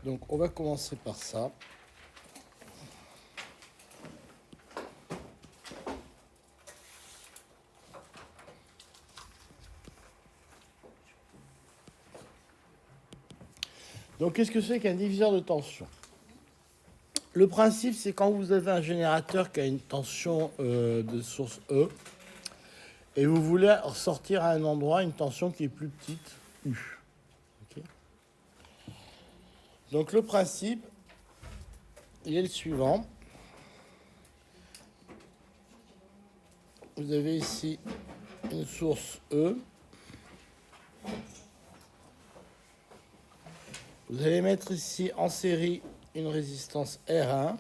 Donc on va commencer par ça. Donc qu'est-ce que c'est qu'un diviseur de tension? Le principe, c'est quand vous avez un générateur qui a une tension de source E et vous voulez ressortir à un endroit une tension qui est plus petite, U. Okay. Donc le principe, il est le suivant. Vous avez ici une source E. Vous allez mettre ici en série une résistance R1,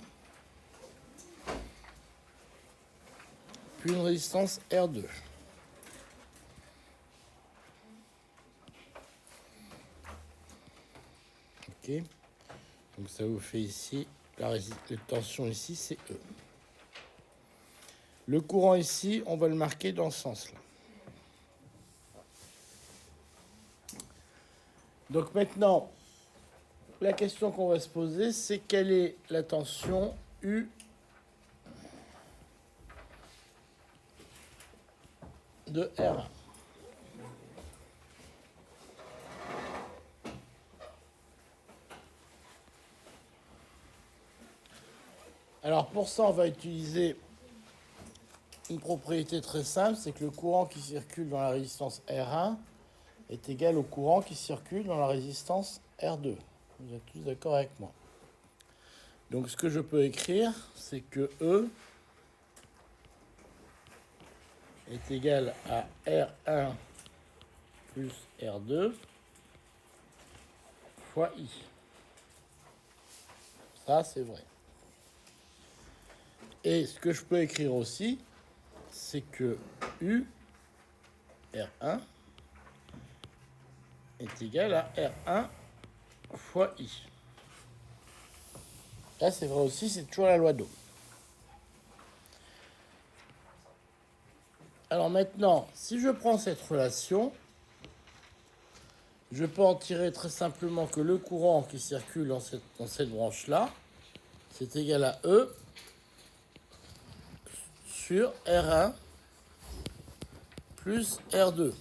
puis une résistance R2. Ok. Donc ça vous fait ici, la tension ici, c'est E. Le courant ici, on va le marquer dans ce sens-là. Donc maintenant, la question qu'on va se poser, c'est quelle est la tension U de R1. Alors pour ça, on va utiliser une propriété très simple, c'est que le courant qui circule dans la résistance R1 est égal au courant qui circule dans la résistance R2. Vous êtes tous d'accord avec moi? Donc ce que je peux écrire, c'est que E est égal à R1 plus R2 fois I. Ça, c'est vrai. Et ce que je peux écrire aussi, c'est que U, R1, est égal à R1 fois I. Là, c'est vrai aussi, c'est toujours la loi d'Ohm. Alors maintenant, si je prends cette relation, je peux en tirer très simplement que le courant qui circule dans cette branche-là, c'est égal à E sur R1 plus R2.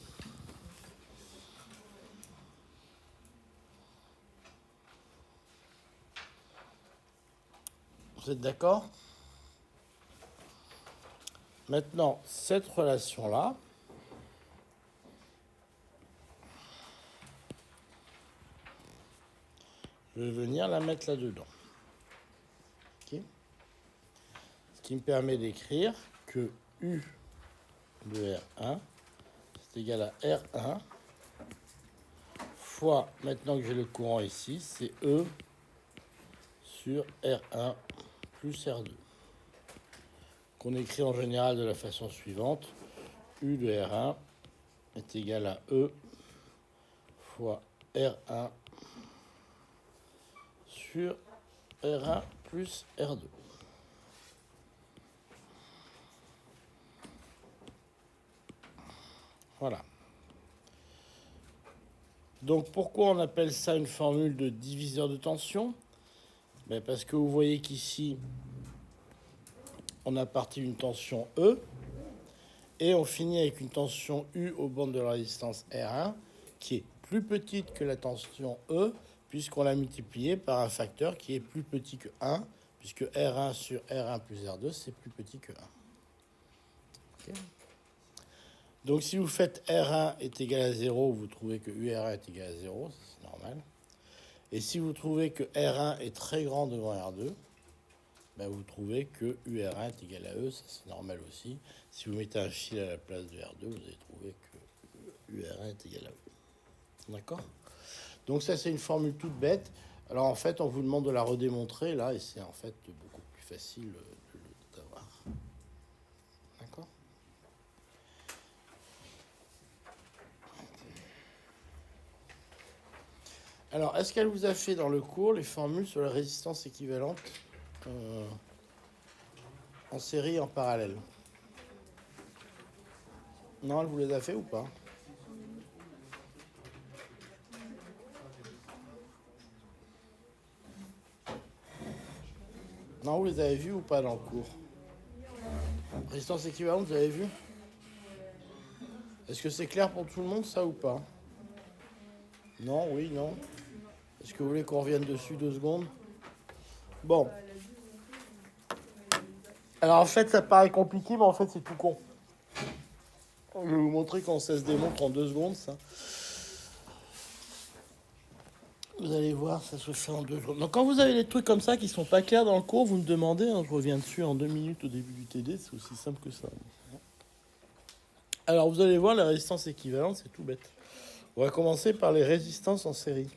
Vous êtes d'accord? Maintenant, cette relation-là, je vais venir la mettre là-dedans. Okay. Ce qui me permet d'écrire que U de R1, c'est égal à R1 fois, maintenant que j'ai le courant ici, c'est E sur R1 plus R2. Qu'on écrit en général de la façon suivante. U de R1 est égal à E fois R1 sur R1 plus R2. Voilà. Donc pourquoi on appelle ça une formule de diviseur de tension? Ben parce que vous voyez qu'ici, on a parti d'une tension E, et on finit avec une tension U au bord de la résistance R1, qui est plus petite que la tension E, puisqu'on l'a multipliée par un facteur qui est plus petit que 1, puisque R1 sur R1 plus R2, c'est plus petit que 1. Okay. Donc si vous faites R1 est égal à 0, vous trouvez que UR1 est égal à 0, c'est normal. Et si vous trouvez que R1 est très grand devant R2, ben vous trouvez que UR1 est égal à E, ça c'est normal aussi. Si vous mettez un fil à la place de R2, vous allez trouver que UR1 est égal à E. D'accord? Donc ça c'est une formule toute bête. Alors en fait on vous demande de la redémontrer là, et c'est en fait beaucoup plus facile d'avoir. D'accord? Alors est-ce qu'elle vous a fait dans le cours les formules sur la résistance équivalente en série et en parallèle? Non, elle vous les a fait ou pas? Non, vous les avez vus ou pas dans le cours? Résistance équivalente, vous avez vu? Est-ce que c'est clair pour tout le monde, ça, ou pas? Non, oui, non. Est-ce que vous voulez qu'on revienne dessus 2 secondes? Bon. Alors, en fait, ça paraît compliqué, mais en fait, c'est tout con. Je vais vous montrer comment ça se démontre en 2 secondes, ça. Vous allez voir, ça se fait en 2 secondes. Donc, quand vous avez des trucs comme ça qui sont pas clairs dans le cours, vous me demandez, hein, je reviens dessus en 2 minutes au début du TD, c'est aussi simple que ça. Alors, vous allez voir, la résistance équivalente, c'est tout bête. On va commencer par les résistances en série.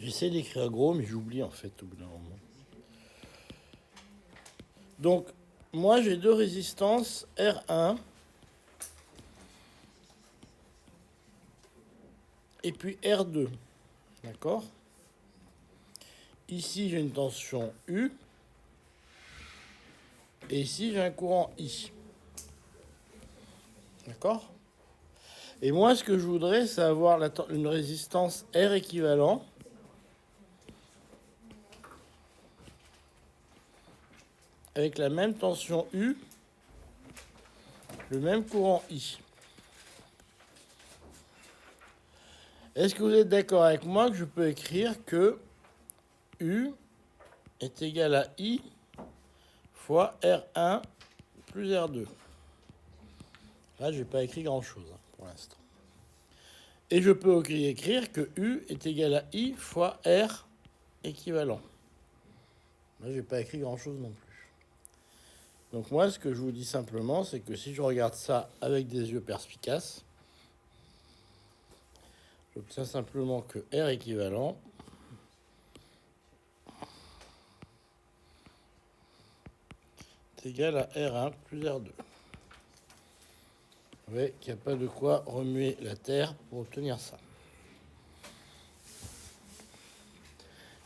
J'essaie d'écrire gros, mais j'oublie en fait au bout d'un moment. Donc, moi j'ai 2 résistances R1 et puis R2. D'accord? Ici j'ai une tension U et ici j'ai un courant I. D'accord? Et moi ce que je voudrais, c'est avoir une résistance R équivalent avec la même tension U, le même courant I. Est-ce que vous êtes d'accord avec moi que je peux écrire que U est égal à I fois R1 plus R2? Là, je n'ai pas écrit grand-chose pour l'instant. Et je peux aussi écrire que U est égal à I fois R équivalent. Là, je n'ai pas écrit grand-chose non plus. Donc moi, ce que je vous dis simplement, c'est que si je regarde ça avec des yeux perspicaces, j'obtiens simplement que R équivalent est égal à R1 plus R2. Vous voyez qu'il n'y a pas de quoi remuer la terre pour obtenir ça.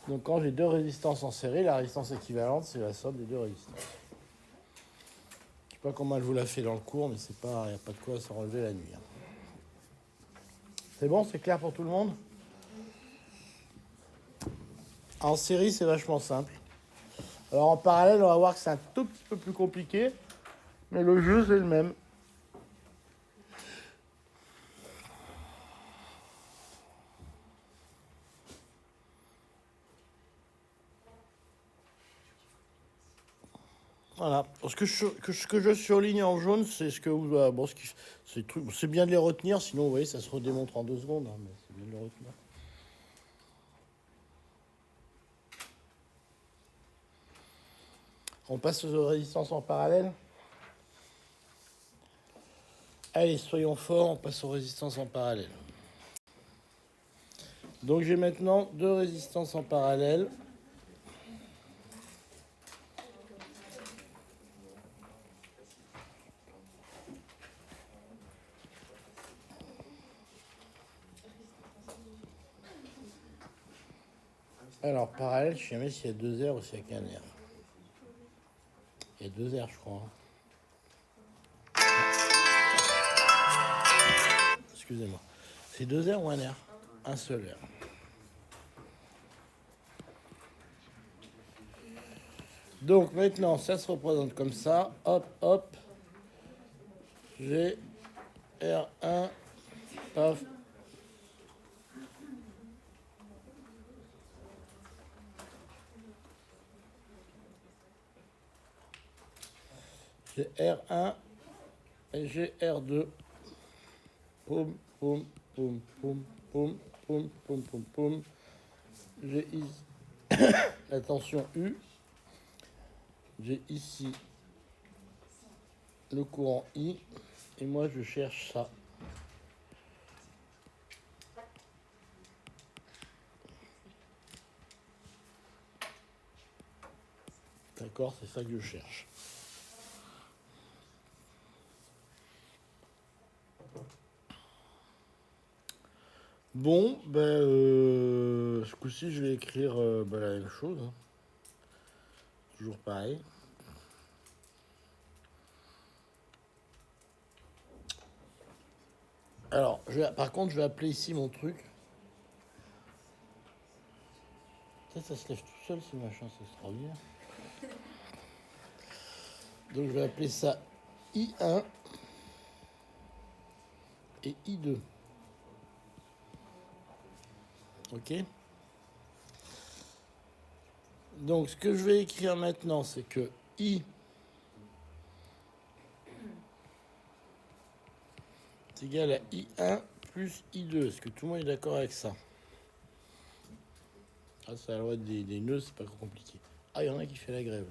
Donc quand j'ai 2 résistances en série, la résistance équivalente, c'est la somme des 2 résistances. Je ne sais pas comment elle vous l'a fait dans le cours, mais c'est pas, il n'y a pas de quoi s'en relever la nuit. C'est bon, c'est clair pour tout le monde? En série, c'est vachement simple. Alors en parallèle, on va voir que c'est un tout petit peu plus compliqué, mais le jeu, c'est le même. Voilà. Ce que je surligne en jaune, c'est ce que vous... Bon, c'est bien de les retenir, sinon, vous voyez, ça se redémontre en 2 secondes. Hein, mais c'est bien de les retenir. On passe aux résistances en parallèle. Allez, soyons forts, on passe aux résistances en parallèle. Donc j'ai maintenant 2 résistances en parallèle. Alors parallèle, je sais jamais s'il y a 2 R ou s'il n'y a qu'un R. Il y a 2 R, je crois. Excusez-moi. C'est 2 R ou un R? Un seul R. Donc maintenant, ça se représente comme ça. Hop, hop. J'ai R1, paf. J'ai R1 et j'ai R2. Poum, poum, poum, poum, poum, poum, poum, poum, poum. J'ai ici la tension U. J'ai ici le courant I. Et moi, je cherche ça. D'accord, c'est ça que je cherche. Bon, ce coup-ci, je vais écrire la même chose. Hein. Toujours pareil. Alors, par contre, je vais appeler ici mon truc. Ça se lève tout seul, ce machin, c'est extraordinaire. Donc, je vais appeler ça I1 et I2. Ok. Donc, ce que je vais écrire maintenant, c'est que I est égal à I1 plus I2. Est-ce que tout le monde est d'accord avec ça? Ah, c'est la loi des nœuds, c'est pas compliqué. Ah, il y en a qui fait la grève.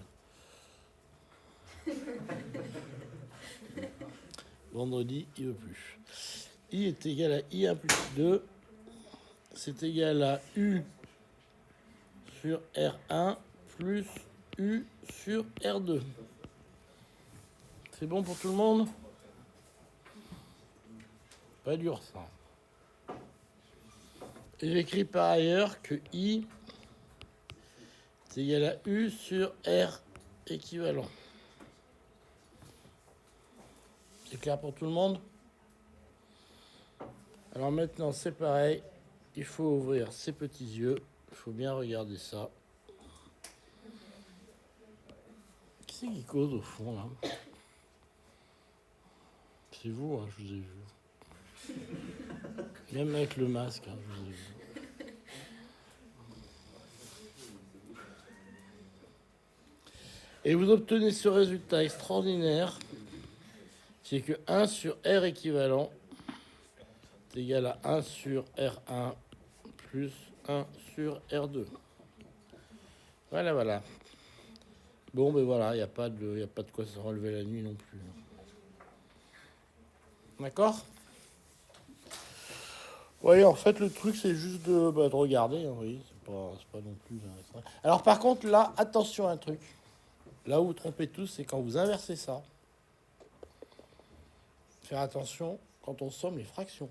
Vendredi, il veut plus. I est égal à I1 plus I2. C'est égal à U sur R1 plus U sur R2. C'est bon pour tout le monde? Pas dur ça. Et j'écris par ailleurs que I est égal à U sur R équivalent. C'est clair pour tout le monde? Alors maintenant c'est pareil, il faut ouvrir ses petits yeux, il faut bien regarder ça. Qui c'est qui cause au fond là? C'est vous, hein, je vous ai vu. Même avec le masque, hein, je vous ai vu. Et vous obtenez ce résultat extraordinaire, c'est que 1 sur R équivalent est égal à 1 sur R1 plus 1 sur R2. Voilà, voilà. Bon, ben voilà, il n'y a pas de quoi se relever la nuit non plus. D'accord? Oui, en fait, le truc, c'est juste de regarder. Hein, oui, c'est pas non plus. Alors, par contre, là, attention à un truc. Là où vous trompez tous, c'est quand vous inversez ça. Faire attention quand on somme les fractions.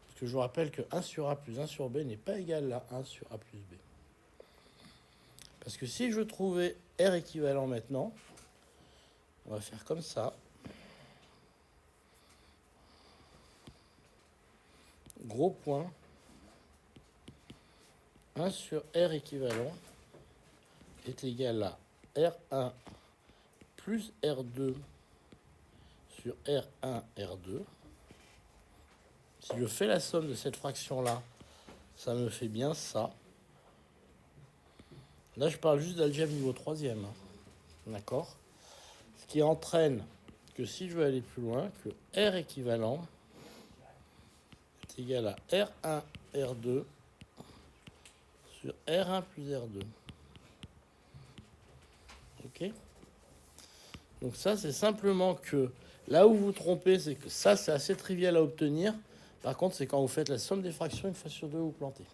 Parce que je vous rappelle que 1 sur A plus 1 sur B n'est pas égal à 1 sur A plus B. Parce que si je trouvais R équivalent maintenant, on va faire comme ça. Gros point. 1 sur R équivalent est égal à R1 plus R2 sur R1, R2. Si je fais la somme de cette fraction-là, ça me fait bien ça. Là, je parle juste d'algèbre niveau 3e. D'accord? Ce qui entraîne que si je veux aller plus loin, que R équivalent est égal à R1, R2 sur R1 plus R2. Ok? Donc ça, c'est simplement que là où vous vous trompez, c'est que ça, c'est assez trivial à obtenir. Par contre, c'est quand vous faites la somme des fractions, une fois sur deux, vous plantez.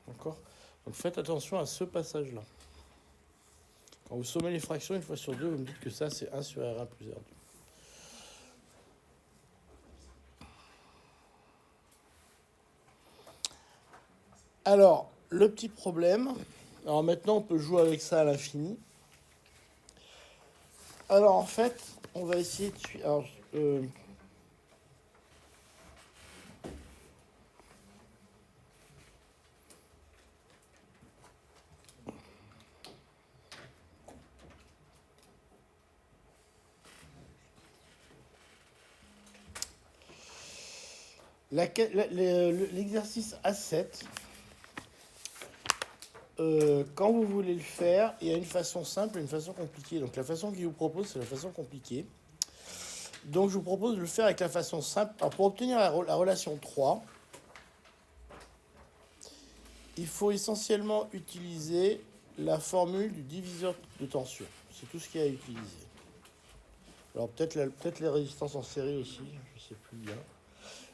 D'accord? Donc faites attention à ce passage-là. Quand vous sommez les fractions, une fois sur deux, vous me dites que ça, c'est 1 sur R1 plus R2. Alors, le petit problème... Alors maintenant, on peut jouer avec ça à l'infini. Alors en fait, on va essayer de suivre... Alors, l'exercice A7, quand vous voulez le faire, il y a une façon simple et une façon compliquée. Donc la façon qu'il vous propose, c'est la façon compliquée. Donc je vous propose de le faire avec la façon simple. Alors pour obtenir la relation 3, il faut essentiellement utiliser la formule du diviseur de tension. C'est tout ce qu'il y a à utiliser. Alors peut-être les résistances en série aussi, je ne sais plus bien.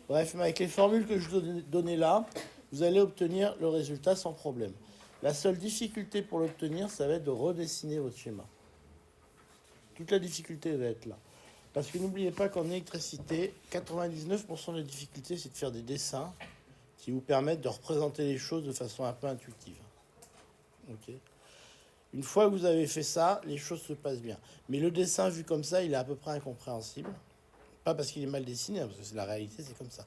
Bref, mais avec les formules que je vous donnais là, vous allez obtenir le résultat sans problème. La seule difficulté pour l'obtenir, ça va être de redessiner votre schéma. Toute la difficulté va être là. Parce que n'oubliez pas qu'en électricité, 99% de la difficulté, c'est de faire des dessins qui vous permettent de représenter les choses de façon un peu intuitive. Ok. Une fois que vous avez fait ça, les choses se passent bien. Mais le dessin vu comme ça, il est à peu près incompréhensible. Pas parce qu'il est mal dessiné, hein, parce que c'est la réalité, c'est comme ça.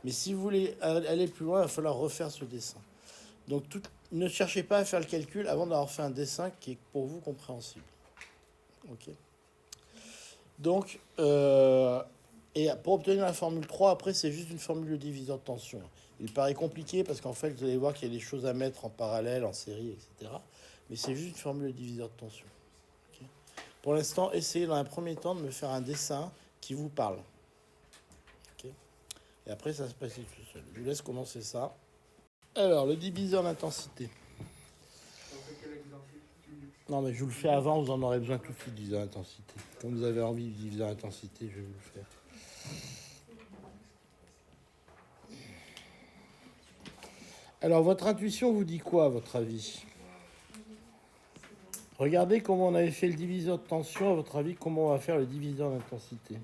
Mais si vous voulez aller plus loin, il va falloir refaire ce dessin. Donc ne cherchez pas à faire le calcul avant d'avoir fait un dessin qui est pour vous compréhensible. Ok. Donc, et pour obtenir la formule 3, après, c'est juste une formule de diviseur de tension. Il paraît compliqué parce qu'en fait, vous allez voir qu'il y a des choses à mettre en parallèle, en série, etc. Mais c'est juste une formule de diviseur de tension. Okay. Pour l'instant, essayez dans un premier temps de me faire un dessin qui vous parle. Okay. Et après, ça se passe tout seul. Je vous laisse commencer ça. Alors, le diviseur d'intensité. Non, mais je vous le fais avant, vous en aurez besoin tout de suite, diviseur d'intensité. Comme vous avez envie de diviseur d'intensité, je vais vous le faire. Alors, votre intuition vous dit quoi, à votre avis? Regardez comment on avait fait le diviseur de tension. À votre avis, comment on va faire le diviseur d'intensité?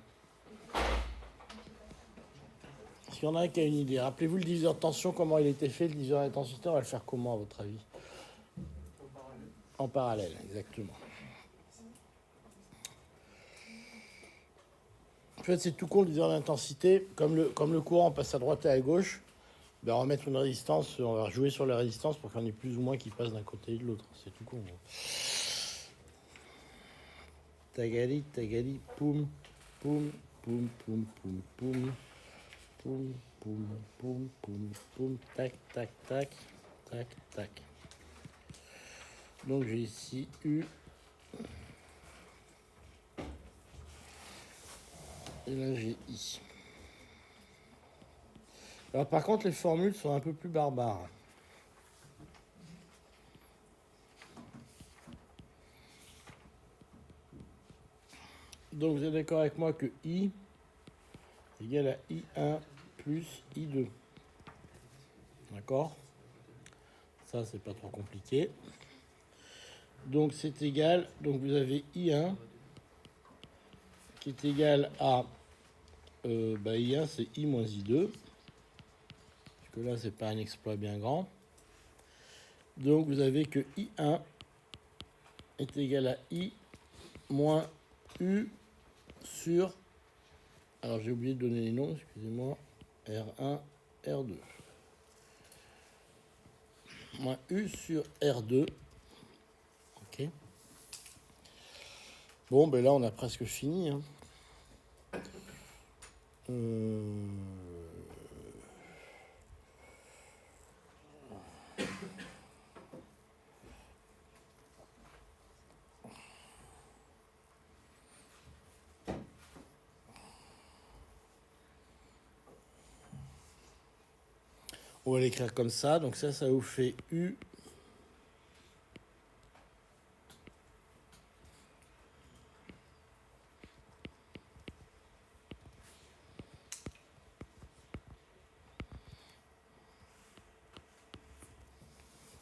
S'il y en a un qui a une idée, rappelez-vous le diviseur de tension, comment il était fait, le diviseur d'intensité, on va le faire comment, à votre avis? En parallèle, exactement. En fait, c'est tout con le diviseur d'intensité. Comme le courant passe à droite et à gauche, ben, on va mettre une résistance, on va jouer sur la résistance pour qu'il y en ait plus ou moins qui passent d'un côté et de l'autre. C'est tout con. Tagali, tagali, poum, poum, poum, poum, poum, poum, poum, poum, poum, poum, poum, tac, tac, tac, tac, tac. Donc j'ai ici U. Et là j'ai I. Alors par contre les formules sont un peu plus barbares. Donc vous êtes d'accord avec moi que I égale à I1 plus I2. D'accord? Ça c'est pas trop compliqué. Donc c'est égal, donc vous avez I1 qui est égal à I1 c'est I moins I2. Parce que là c'est pas un exploit bien grand. Donc vous avez que I1 est égal à I moins U sur, alors j'ai oublié de donner les noms, excusez-moi, R1, R2. Moins U sur R2. Ok. Bon, ben là on a presque fini. Hein. On va l'écrire comme ça. Donc ça vous fait U.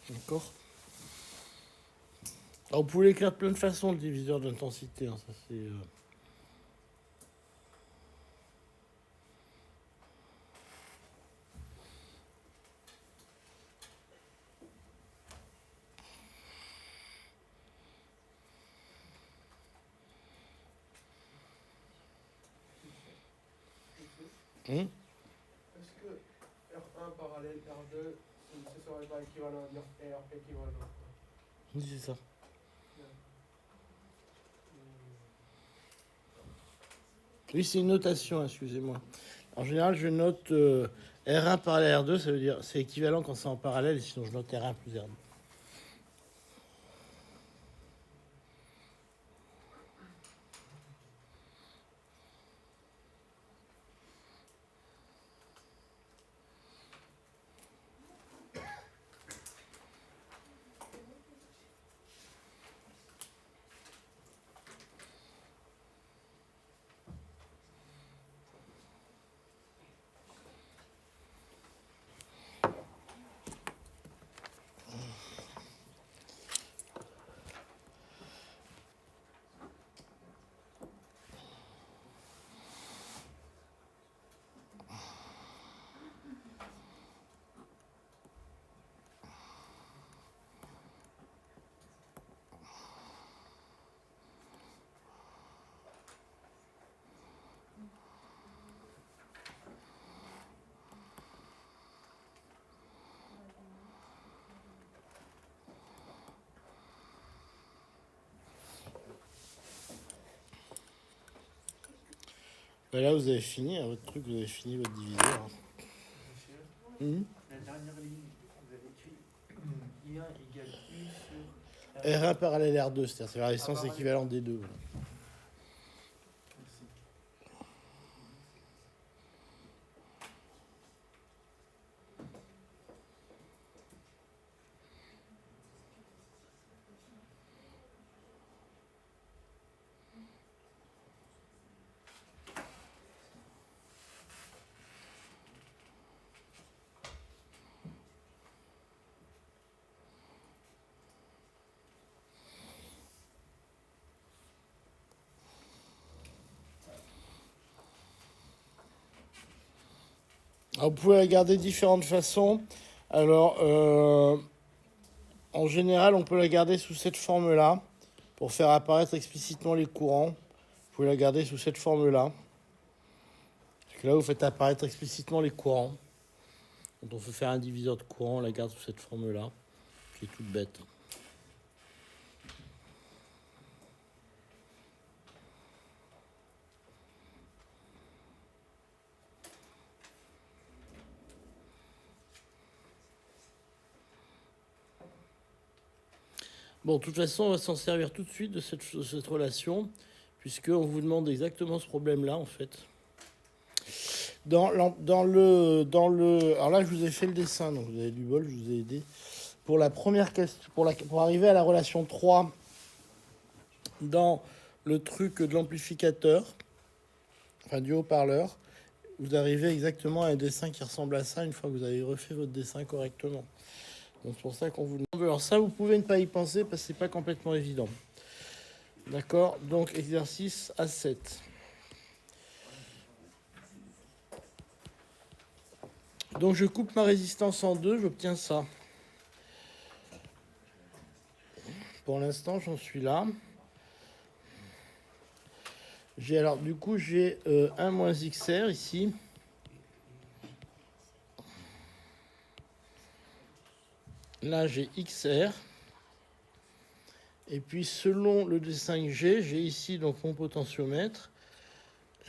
D'accord. Alors, vous pouvez l'écrire de plein de façons, le diviseur d'intensité. Hein, ça c'est... Est-ce que R1 parallèle R2, ce serait pas équivalent à dire R équivalent? Oui, c'est ça. Oui, c'est une notation, excusez-moi. En général, je note R1 parallèle R2, ça veut dire c'est équivalent quand c'est en parallèle, et sinon je note R1 plus R2. Ben là, vous avez fini hein, votre truc, vous avez fini votre diviseur. Monsieur, la dernière ligne, vous avez écrit I1 égale U sur R1 parallèle R2, c'est-à-dire la résistance parallèle. équivalente des deux. Voilà. Merci. Alors, vous pouvez la garder de différentes façons. Alors, en général, on peut la garder sous cette forme-là pour faire apparaître explicitement les courants. Vous pouvez la garder sous cette forme-là. Parce que là, vous faites apparaître explicitement les courants. Quand on veut faire un diviseur de courant, on la garde sous cette forme-là, qui est toute bête. Bon, de toute façon, on va s'en servir tout de suite de cette relation, puisqu'on vous demande exactement ce problème-là, en fait. Alors là, je vous ai fait le dessin, donc vous avez du bol, je vous ai aidé. Pour la première question, pour arriver à la relation 3 dans le truc de l'amplificateur, enfin du haut-parleur, vous arrivez exactement à un dessin qui ressemble à ça une fois que vous avez refait votre dessin correctement. Donc c'est pour ça qu'on vous demande. Alors ça, vous pouvez ne pas y penser parce que c'est pas complètement évident. D'accord? Donc exercice A7. Donc je coupe ma résistance en deux, j'obtiens ça. Pour l'instant, j'en suis là. Alors du coup, j'ai 1 moins XR ici. Là, j'ai XR. Et puis, selon le dessin que j'ai ici donc mon potentiomètre.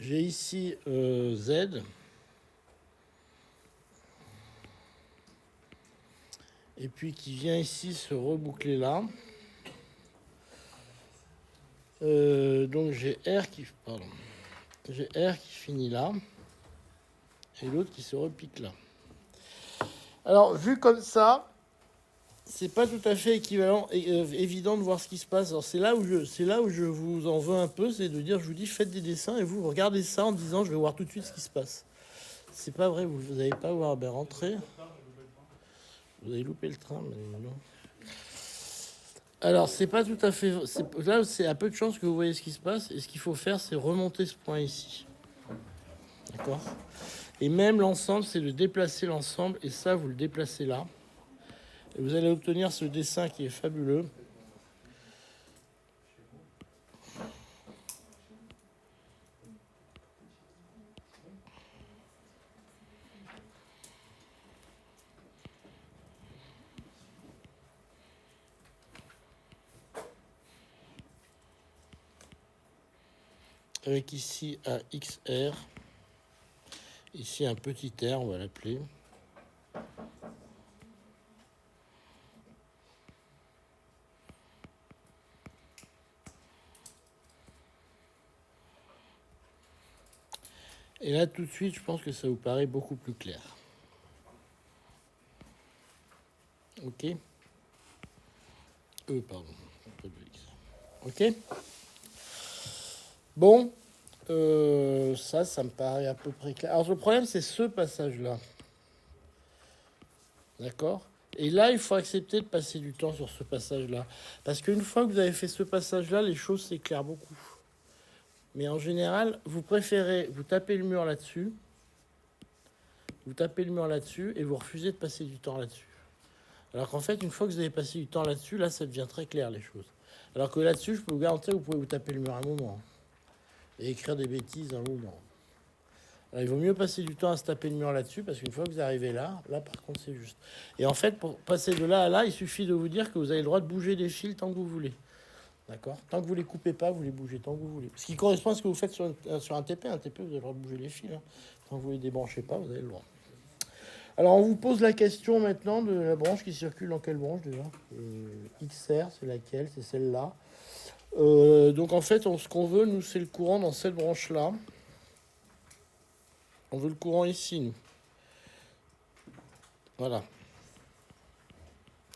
J'ai ici Z. Et puis, qui vient ici se reboucler là. Donc, j'ai R qui finit là. Et l'autre qui se repique là. Alors, vu comme ça, c'est pas tout à fait équivalent, évident de voir ce qui se passe. Alors c'est là où je vous en veux un peu, c'est de dire, je vous dis, faites des dessins et vous regardez ça en disant, je vais voir tout de suite ce qui se passe. C'est pas vrai, vous n'allez pas voir, ben rentrer. Vous avez loupé le train, mais non. Alors c'est pas tout à fait, là c'est à peu de chance que vous voyez ce qui se passe. Et ce qu'il faut faire, c'est remonter ce point ici. D'accord ? Et même l'ensemble, c'est de déplacer l'ensemble, et ça, vous le déplacez là. Et vous allez obtenir ce dessin qui est fabuleux. Avec ici un XR. Ici un petit R, on va l'appeler. Et là, tout de suite, je pense que ça vous paraît beaucoup plus clair. Ok. Pardon. Ok. Bon. Ça me paraît à peu près clair. Alors, le problème, c'est ce passage-là. D'accord ? Et là, il faut accepter de passer du temps sur ce passage-là. Parce qu'une fois que vous avez fait ce passage-là, les choses s'éclairent beaucoup. Mais en général, vous préférez, vous tapez le mur là-dessus, et vous refusez de passer du temps là-dessus. Alors qu'en fait, une fois que vous avez passé du temps là-dessus, là, ça devient très clair, les choses. Alors que là-dessus, je peux vous garantir, vous pouvez vous taper le mur un moment. Et écrire des bêtises un moment. Alors, il vaut mieux passer du temps à se taper le mur là-dessus, parce qu'une fois que vous arrivez là, par contre, c'est juste. Et en fait, pour passer de là à là, il suffit de vous dire que vous avez le droit de bouger des fils tant que vous voulez. D'accord? Tant que vous ne les coupez pas, vous les bougez tant que vous voulez. Ce qui correspond à ce que vous faites sur un TP. Un TP, vous avez le droit de bouger les fils. Hein. Tant que vous ne les débranchez pas, vous avez le droit. Alors, on vous pose la question maintenant de la branche qui circule dans quelle branche déjà XR, c'est laquelle? C'est celle-là. Donc, en fait, ce qu'on veut, nous, c'est le courant dans cette branche-là. On veut le courant ici, nous. Voilà.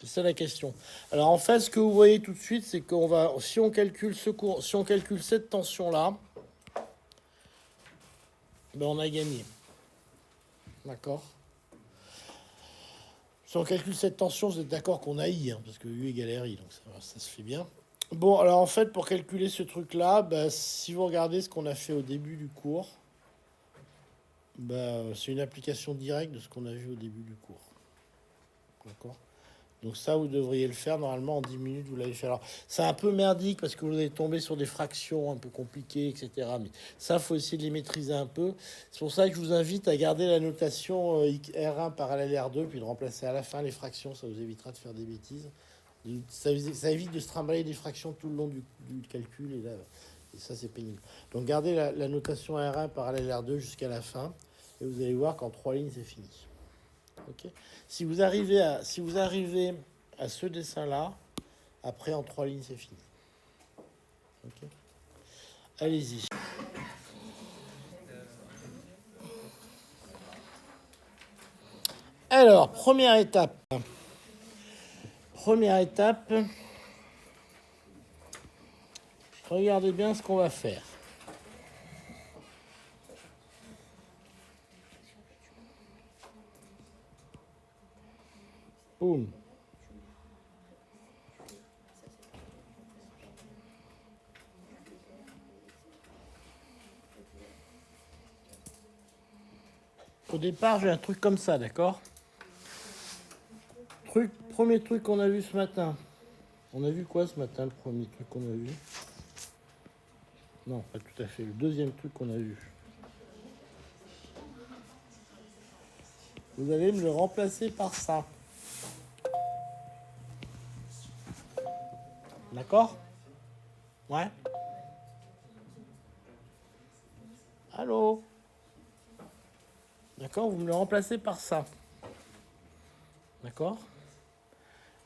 C'est ça la question. Alors en fait, ce que vous voyez tout de suite, c'est qu'on va, si on calcule si on calcule cette tension-là, ben on a gagné. D'accord? Si on calcule cette tension, vous êtes d'accord qu'on a I, hein, parce que U égale RI, donc ça se fait bien. Bon, alors en fait, pour calculer ce truc-là, ben, si vous regardez ce qu'on a fait au début du cours, ben, c'est une application directe de ce qu'on a vu au début du cours. D'accord? Donc ça, vous devriez le faire normalement en 10 minutes, vous l'avez fait. Alors, c'est un peu merdique parce que vous allez tomber sur des fractions un peu compliquées, etc. Mais ça, il faut essayer de les maîtriser un peu. C'est pour ça que je vous invite à garder la notation R1 parallèle R2, puis de remplacer à la fin les fractions. Ça vous évitera de faire des bêtises. Ça évite de se trimballer des fractions tout le long du calcul. Et ça, c'est pénible. Donc, gardez la notation R1 parallèle R2 jusqu'à la fin. Et vous allez voir qu'en 3 lignes, c'est fini. Okay. Si vous arrivez à ce dessin-là, après en 3 lignes, c'est fini. Okay. Allez-y. Alors, première étape. Regardez bien ce qu'on va faire. Boum. Au départ, j'ai un truc comme ça, d'accord? Premier truc qu'on a vu ce matin. On a vu quoi ce matin, le premier truc qu'on a vu? Non, pas tout à fait. Le deuxième truc qu'on a vu. Vous allez me le remplacer par ça. D'accord? Ouais? Allô? D'accord? Vous me le remplacez par ça. D'accord?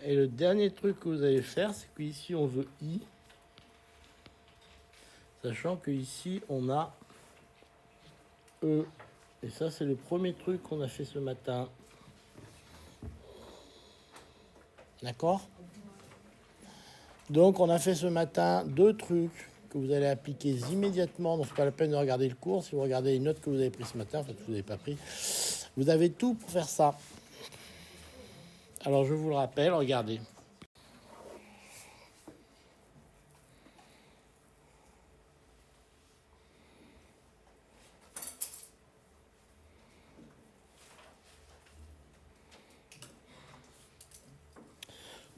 Et le dernier truc que vous allez faire, c'est qu'ici, on veut I. Sachant qu'ici, on a E. Et ça, c'est le premier truc qu'on a fait ce matin. D'accord? Donc, on a fait ce matin 2 trucs que vous allez appliquer immédiatement. Donc, c'est pas la peine de regarder le cours. Si vous regardez les notes que vous avez prises ce matin, en fait, vous n'avez pas pris. Vous avez tout pour faire ça. Alors, je vous le rappelle, regardez.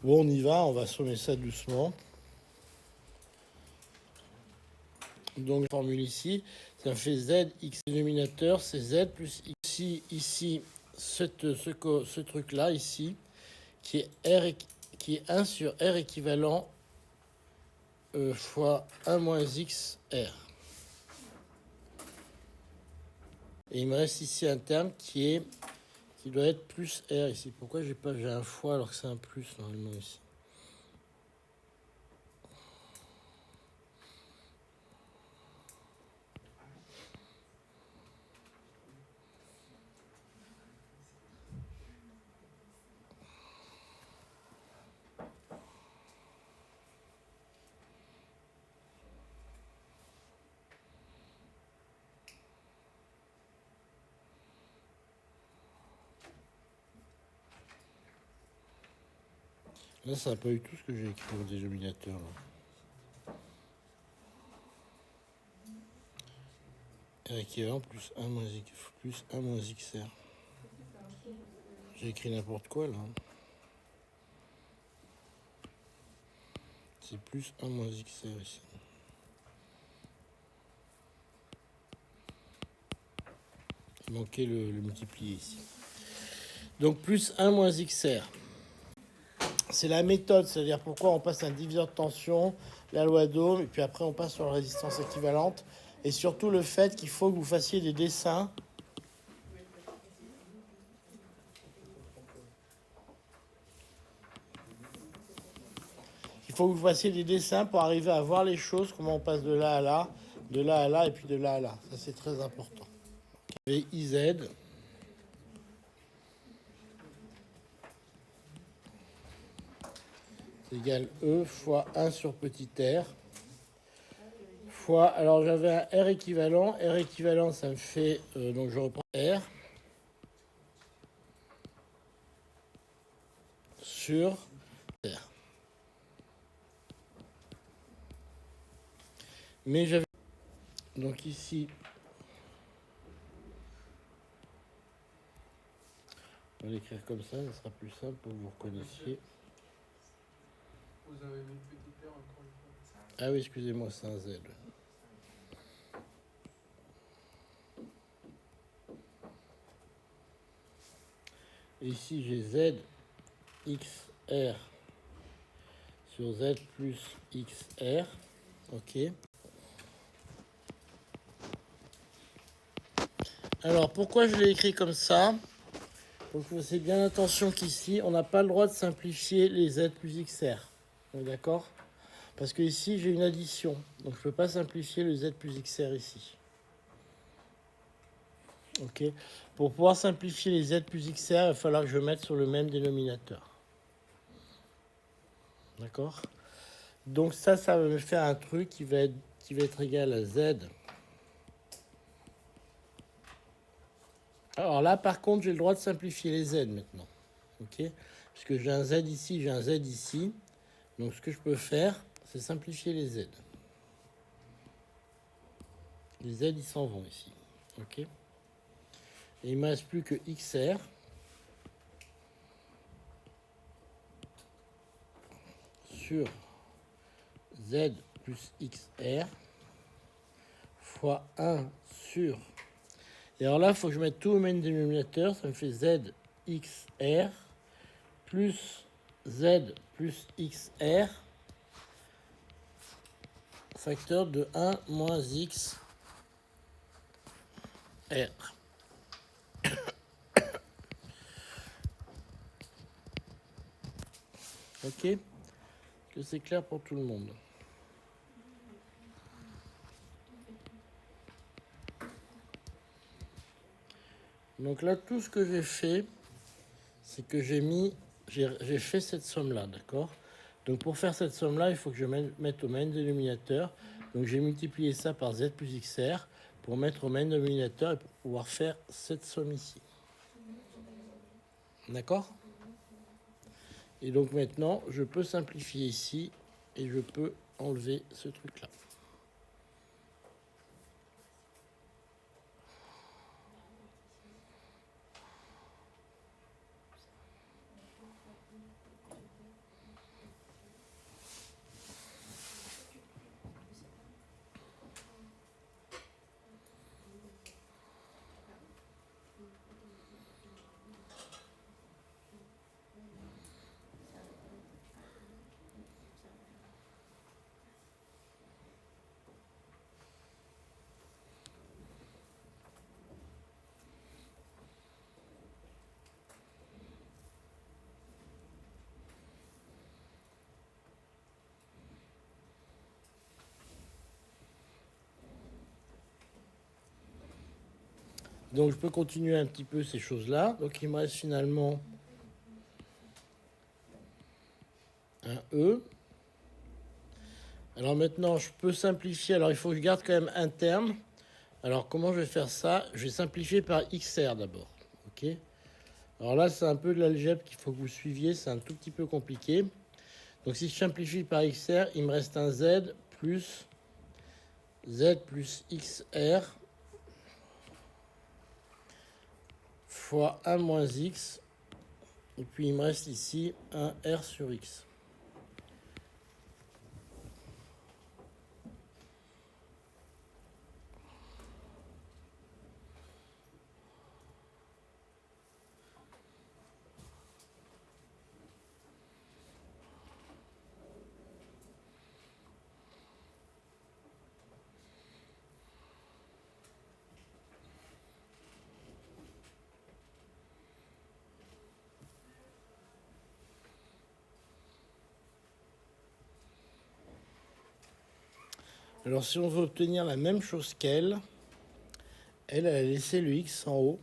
Bon, on y va, on va sommer ça doucement. Donc, la formule ici, ça fait Z, X dénominateur, c'est Z plus X. Ici, ce truc-là, ici, qui est 1 sur R équivalent fois 1 moins X R. Et il me reste ici un terme qui doit être plus R ici. Pourquoi j'ai un fois alors que c'est un plus normalement ici? Là, ça n'a pas eu tout ce que j'ai écrit au dénominateur. Là. R équivalent plus 1 moins XR. J'ai écrit n'importe quoi là. C'est plus 1 moins XR ici. Il manquait le multiplier ici. Donc plus 1 moins XR. c'est la méthode, c'est-à-dire pourquoi on passe un diviseur de tension, la loi d'Ohm, et puis après on passe sur la résistance équivalente, et surtout le fait qu'il faut que vous fassiez des dessins. Il faut que vous fassiez des dessins pour arriver à voir les choses, comment on passe de là à là, de là à là, et puis de là à là. Ça, c'est très important. Et IZ. C'est égal E fois 1 sur petit r. Fois, alors j'avais un R équivalent. R équivalent, ça me fait, donc je reprends R. Sur R. Mais j'avais... Donc ici... On va l'écrire comme ça sera plus simple pour que vous reconnaissiez. Vous avez mis le petit R encore une fois. Ah oui, excusez-moi, c'est un Z. Et ici, j'ai Z, XR sur Z plus XR. OK. Alors, pourquoi je l'ai écrit comme ça? Donc, vous faites bien attention qu'ici, on n'a pas le droit de simplifier les Z plus XR. D'accord? Parce que ici, j'ai une addition. Donc, je ne peux pas simplifier le Z plus XR ici. OK. Pour pouvoir simplifier les Z plus XR, il va falloir que je mette sur le même dénominateur. D'accord? Donc, ça va me faire un truc qui va être égal à Z. Alors là, par contre, j'ai le droit de simplifier les Z maintenant. OK? Puisque j'ai un Z ici, j'ai un Z ici. Donc, ce que je peux faire, c'est simplifier les Z. Les Z, ils s'en vont ici. OK? Et il ne me reste plus que XR. Sur Z plus XR fois 1 sur... Et alors là, il faut que je mette tout au même dénominateur. Ça me fait ZXR plus Z plus XR facteur de 1 moins XR. OK? Est-ce que c'est clair pour tout le monde? Donc là, tout ce que j'ai fait, c'est que j'ai fait cette somme-là, d'accord? Donc pour faire cette somme-là, il faut que je mette au même dénominateur. Donc j'ai multiplié ça par Z plus XR pour mettre au même dénominateur et pour pouvoir faire cette somme ici. D'accord? Et donc maintenant, je peux simplifier ici et je peux enlever ce truc-là. Donc je peux continuer un petit peu ces choses-là. Donc il me reste finalement un E. Alors maintenant, je peux simplifier. Alors il faut que je garde quand même un terme. Alors comment je vais faire ça? Je vais simplifier par XR d'abord. OK? Alors là, c'est un peu de l'algèbre qu'il faut que vous suiviez. C'est un tout petit peu compliqué. Donc si je simplifie par XR, il me reste un Z plus XR fois 1 moins X. Et puis il me reste ici un R sur X. Alors si on veut obtenir la même chose qu'elle, elle a laissé le x en haut.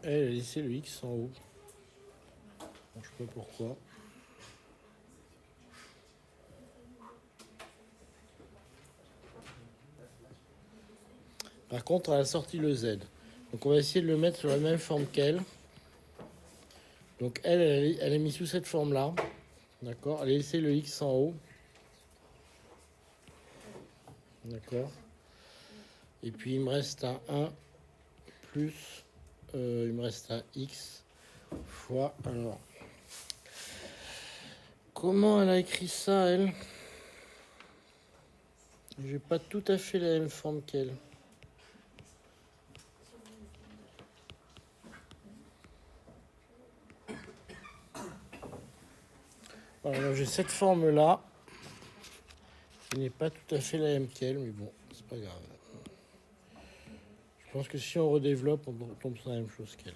Elle a laissé le x en haut. Bon, je ne sais pas pourquoi. Par contre, elle a sorti le z. Donc on va essayer de le mettre sur la même forme qu'elle. Donc elle a mis sous cette forme-là. D'accord. Elle a laissé le x en haut. D'accord. Et puis il me reste un 1 plus, il me reste un x fois, alors, comment elle a écrit ça, elle? J'ai pas tout à fait la même forme qu'elle. Voilà, j'ai cette forme-là, qui n'est pas tout à fait la même qu'elle, mais bon, c'est pas grave. Je pense que si on redéveloppe, on tombe sur la même chose qu'elle.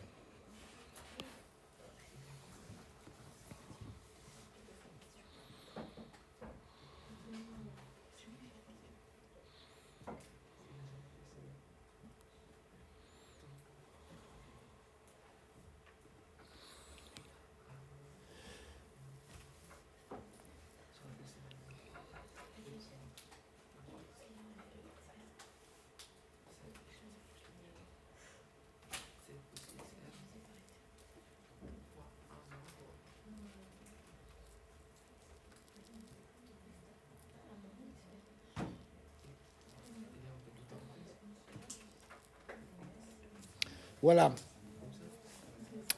Voilà.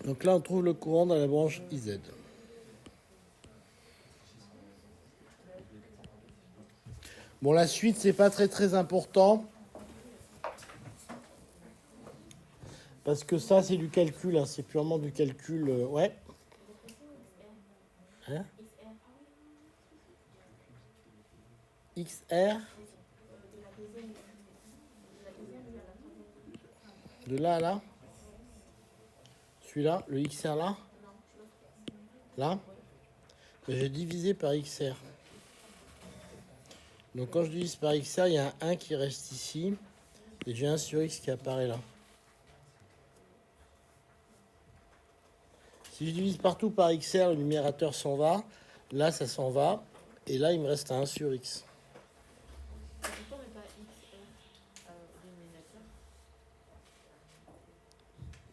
Donc là, on trouve le courant dans la branche IZ. Bon, la suite, c'est pas très important. Parce que ça, c'est du calcul. Hein, c'est purement du calcul. Ouais. Hein? XR. De là à là. Celui-là, le XR là. Là. J'ai divisé par XR. Donc quand je divise par XR, il y a un 1 qui reste ici. Et j'ai 1 sur X qui apparaît là. Si je divise partout par XR, le numérateur s'en va. Là, ça s'en va. Et là, il me reste un 1 sur X. Pourquoi on met pas XR au dénominateur?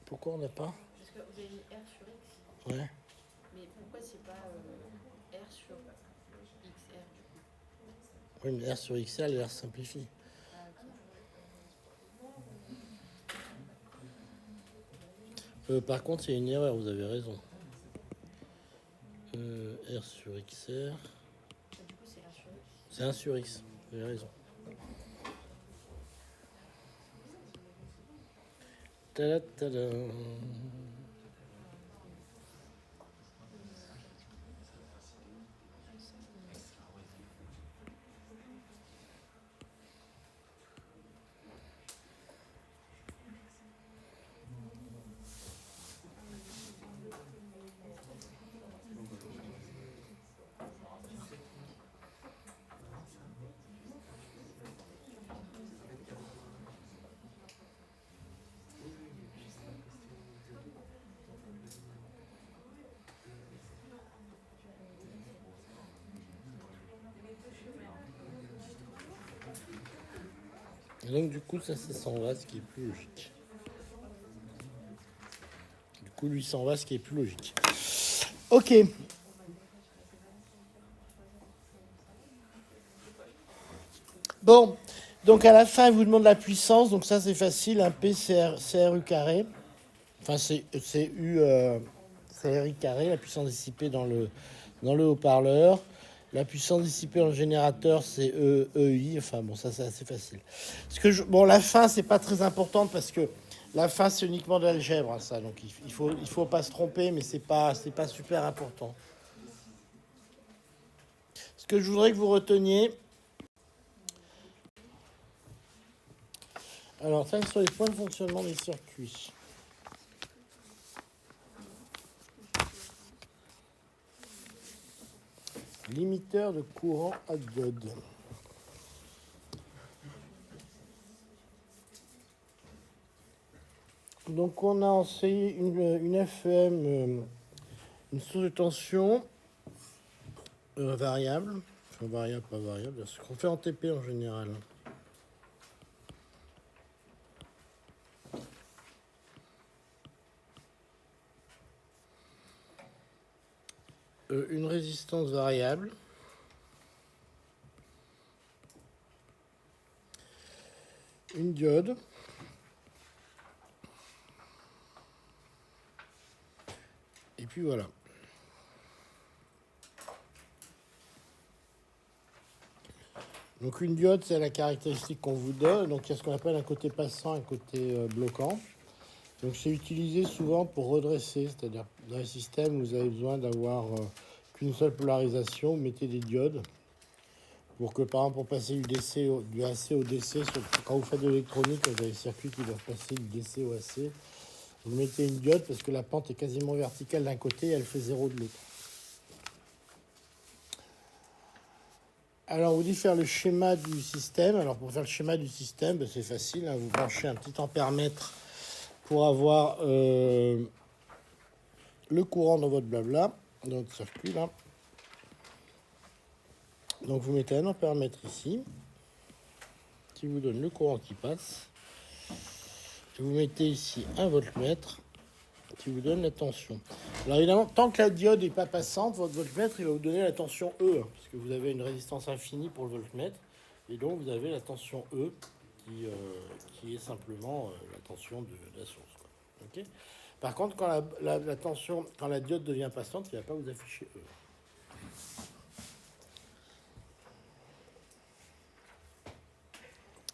Pourquoi on n'a pas? Parce que vous avez mis R sur X. Ouais. Mais pourquoi c'est pas R sur XR du coup? Oui, mais R sur XR, les R simplifie. Ah, ok. Par contre, il y a une erreur, vous avez raison. R sur XR. Du coup, c'est R sur X. C'est 1 sur X, vous avez raison. Ta-da-ta-da. Et donc, du coup, ça s'en va, ce qui est plus logique. Du coup, lui s'en va, ce qui est plus logique. Ok. Bon, donc à la fin, il vous demande la puissance. Donc ça, c'est facile. Un P, c'est RU carré. Enfin, c'est RI carré, la puissance dissipée dans le haut-parleur. La puissance dissipée dans le générateur, c'est EI. Enfin, bon, ça, c'est assez facile. Bon, la fin, c'est pas très importante parce que la fin, c'est uniquement de l'algèbre, hein, ça. Donc, il faut pas se tromper, mais c'est pas super important. Ce que je voudrais que vous reteniez... Alors, ça, sur les points de fonctionnement des circuits. limiteur de courant à diode. Donc on a enseigné une FEM, une source de tension variable, enfin variable, pas variable, ce qu'on fait en TP en général. Une résistance variable. Une diode. Et puis voilà. Donc une diode, c'est la caractéristique qu'on vous donne. Donc il y a ce qu'on appelle un côté passant et un côté bloquant. Donc c'est utilisé souvent pour redresser, c'est-à-dire dans les systèmes où vous avez besoin d'avoir qu'une seule polarisation, vous mettez des diodes pour que par exemple pour passer du AC au DC, quand vous faites de l'électronique, vous avez des circuits qui doivent passer du DC au AC, vous mettez une diode parce que la pente est quasiment verticale d'un côté et elle fait 0 de l'autre. Alors on vous dit faire le schéma du système. Alors pour faire le schéma du système, ben, c'est facile, hein, vous branchez un petit ampèremètre pour avoir le courant dans votre blabla, dans votre circuit là. Donc vous mettez un ampèremètre ici, qui vous donne le courant qui passe. Et vous mettez ici un voltmètre, qui vous donne la tension. Alors évidemment, tant que la diode n'est pas passante, votre voltmètre il va vous donner la tension E, parce que vous avez une résistance infinie pour le voltmètre, et donc vous avez la tension E, qui est simplement la tension de la source, quoi. Okay. Par contre, quand quand la diode devient passante, il ne va pas vous afficher E.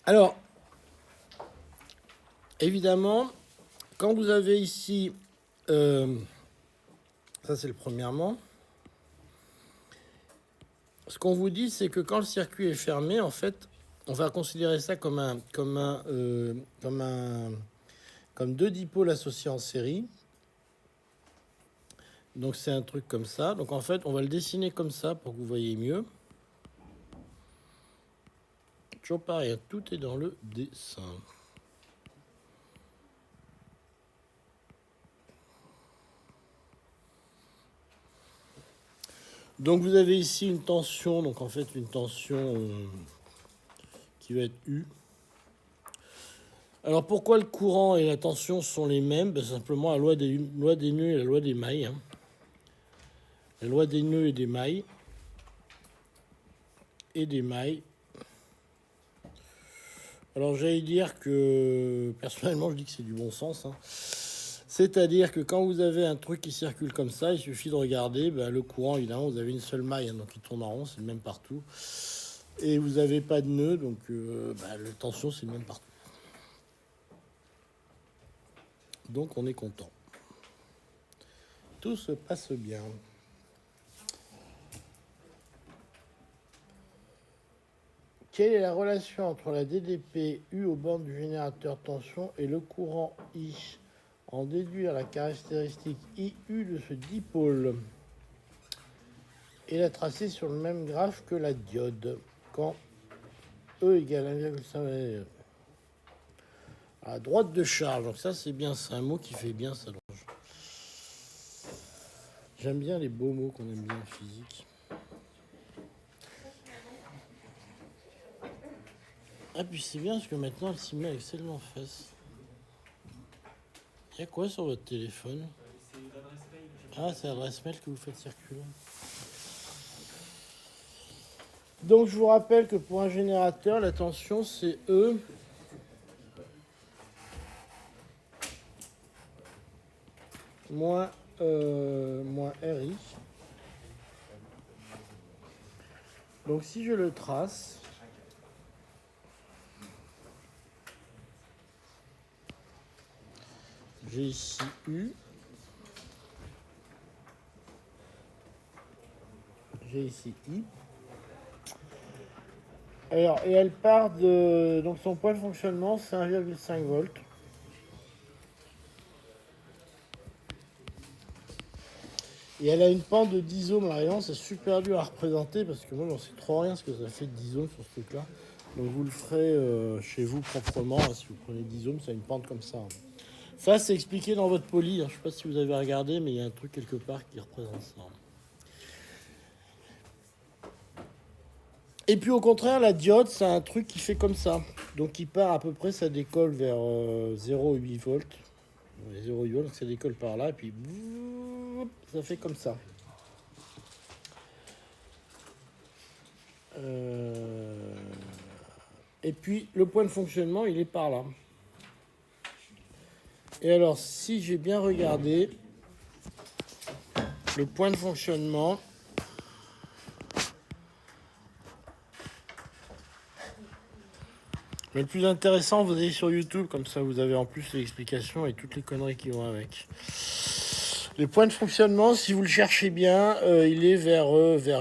Alors, évidemment, quand vous avez ici, ça c'est le premièrement, ce qu'on vous dit, c'est que quand le circuit est fermé, en fait, on va considérer ça comme deux dipôles associés en série. Donc c'est un truc comme ça. Donc en fait, on va le dessiner comme ça pour que vous voyez mieux. Toujours pareil, tout est dans le dessin. Donc vous avez ici une tension, donc en fait une tension qui va être U. Alors pourquoi le courant et la tension sont les mêmes? Ben, simplement la loi des nœuds et la loi des mailles. Hein. La loi des nœuds et des mailles. Alors j'allais dire que, personnellement je dis que c'est du bon sens. Hein. C'est-à-dire que quand vous avez un truc qui circule comme ça, il suffit de regarder, ben, le courant, évidemment, vous avez une seule maille, hein, donc il tourne en rond, c'est le même partout. Et vous n'avez pas de nœud, donc la tension, c'est le même partout. Donc on est content. Tout se passe bien. Quelle est la relation entre la DDP U aux bornes du générateur tension et le courant I? En déduire la caractéristique IU de ce dipôle et la tracer sur le même graphe que la diode quand E égale 1,5 à droite de charge. Donc ça c'est bien, c'est un mot qui fait bien ça. J'aime bien les beaux mots qu'on aime bien en physique. Ah puis c'est bien parce que maintenant elle s'y met avec celle en face. Il y a quoi sur votre téléphone? C'est l'adresse mail. Ah, c'est l'adresse mail que vous faites circuler. Donc je vous rappelle que pour un générateur, la tension c'est E moins RI. Donc si je le trace, j'ai ici U, j'ai ici I. Alors, et elle part de... Donc son point de fonctionnement, c'est 1,5 volts. Et elle a une pente de 10 ohms. Alors évidemment, c'est super dur à représenter parce que moi, j'en sais trop rien ce que ça fait de 10 ohms sur ce truc-là. Donc vous le ferez chez vous proprement. Si vous prenez 10 ohms, ça a une pente comme ça. Ça, c'est expliqué dans votre poly. Je ne sais pas si vous avez regardé, mais il y a un truc quelque part qui représente ça. Et puis au contraire, la diode, c'est un truc qui fait comme ça. Donc il part à peu près, ça décolle vers 0,8 volts. 0,8 volts, donc ça décolle par là, et puis ça fait comme ça. Et puis le point de fonctionnement, il est par là. Et alors, si j'ai bien regardé, le point de fonctionnement, mais le plus intéressant, vous allez sur YouTube, comme ça vous avez en plus l'explication et toutes les conneries qui vont avec. Le point de fonctionnement, si vous le cherchez bien, il est vers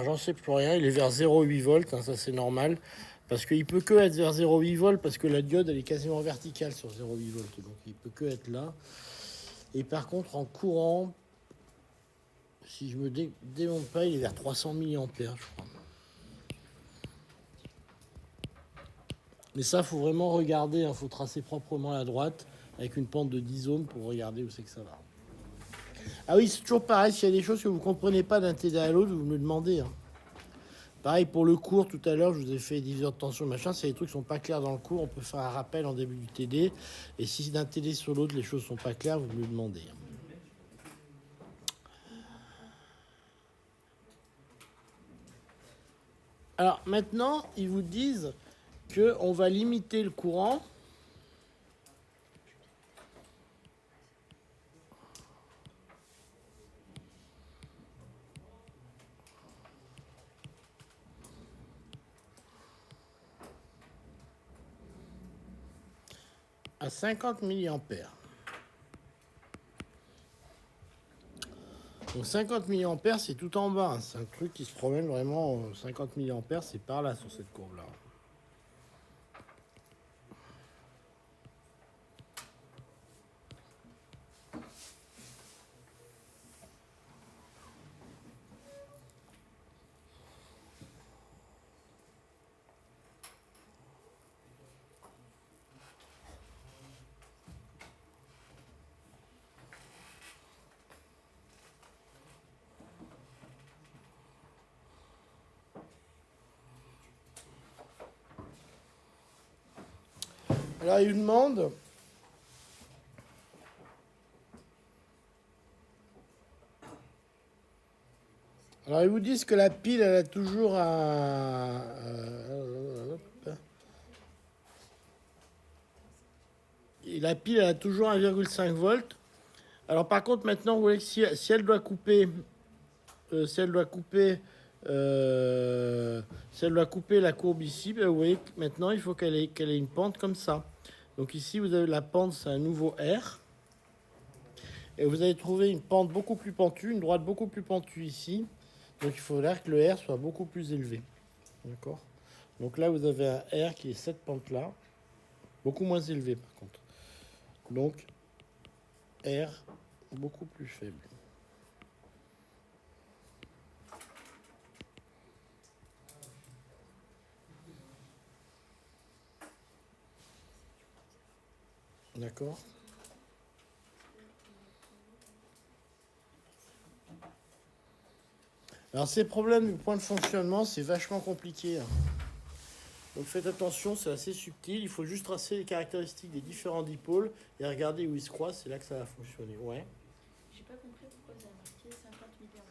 j'en sais plus rien, il est vers 0,8 volts, hein, ça c'est normal. Parce qu'il peut que être vers 0,8 volts, parce que la diode elle est quasiment verticale sur 0,8 volts, donc il peut que être là. Et par contre, en courant, si je me démonte pas, il est vers 300 mA, je crois. Mais ça, faut vraiment regarder, il faut tracer proprement la droite avec une pente de 10 ohms pour regarder où c'est que ça va. Ah oui, c'est toujours pareil, s'il y a des choses que vous ne comprenez pas d'un TD à l'autre, vous me demandez. Hein. Pareil pour le cours, tout à l'heure, je vous ai fait diviseur de tension, machin. Si les trucs sont pas clairs dans le cours, on peut faire un rappel en début du TD. Et si d'un TD sur l'autre, les choses sont pas claires, vous me demandez. Alors maintenant, ils vous disent qu'on va limiter le courant à 50 mA. Donc 50 mA, c'est tout en bas. Hein. C'est un truc qui se promène vraiment. 50 mA, c'est par là, sur cette courbe-là. Alors, il demande... Alors, ils vous disent que la pile, elle a toujours un... Et la pile, elle a toujours 1,5 volts. Alors, par contre, maintenant, vous voyez que si elle doit couper... si elle doit couper la courbe ici, ben vous voyez que maintenant, il faut qu'elle ait une pente comme ça. Donc ici, vous avez la pente, c'est un nouveau R. Et vous allez trouver une pente beaucoup plus pentue, une droite beaucoup plus pentue ici. Donc il faudra que le R soit beaucoup plus élevé. D'accord ? Donc là, vous avez un R qui est cette pente-là, beaucoup moins élevé par contre. Donc R beaucoup plus faible. D'accord ? Alors ces problèmes du point de fonctionnement, c'est vachement compliqué. Hein. Donc faites attention, c'est assez subtil. Il faut juste tracer les caractéristiques des différents dipôles et regarder où ils se croisent. C'est là que ça va fonctionner. Ouais. J'ai pas compris pourquoi vous avez marqué 50 mA.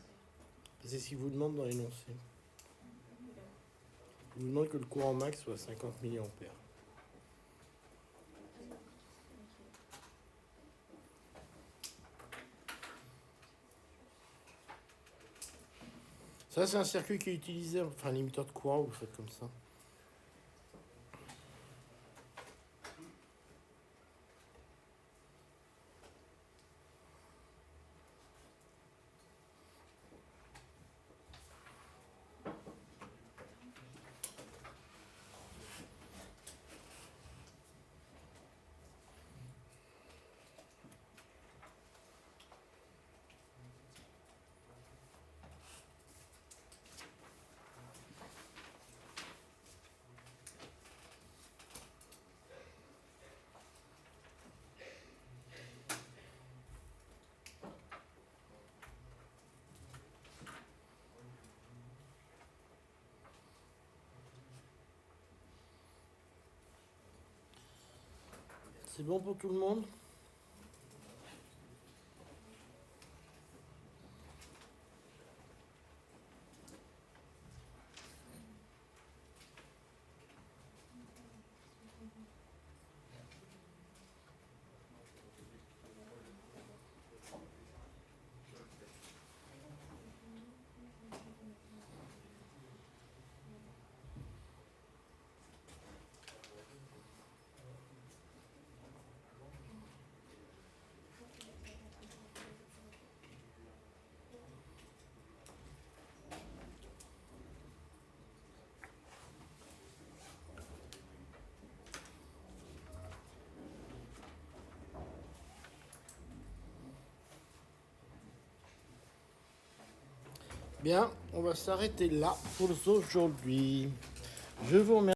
C'est ce qu'ils vous demandent dans l'énoncé. Ils vous demandent que le courant max soit 50 mA. Ça, c'est un circuit qui est utilisé, enfin un limiteur de courant, vous faites comme ça. C'est bon pour tout le monde? Bien, on va s'arrêter là pour aujourd'hui. Je vous remercie.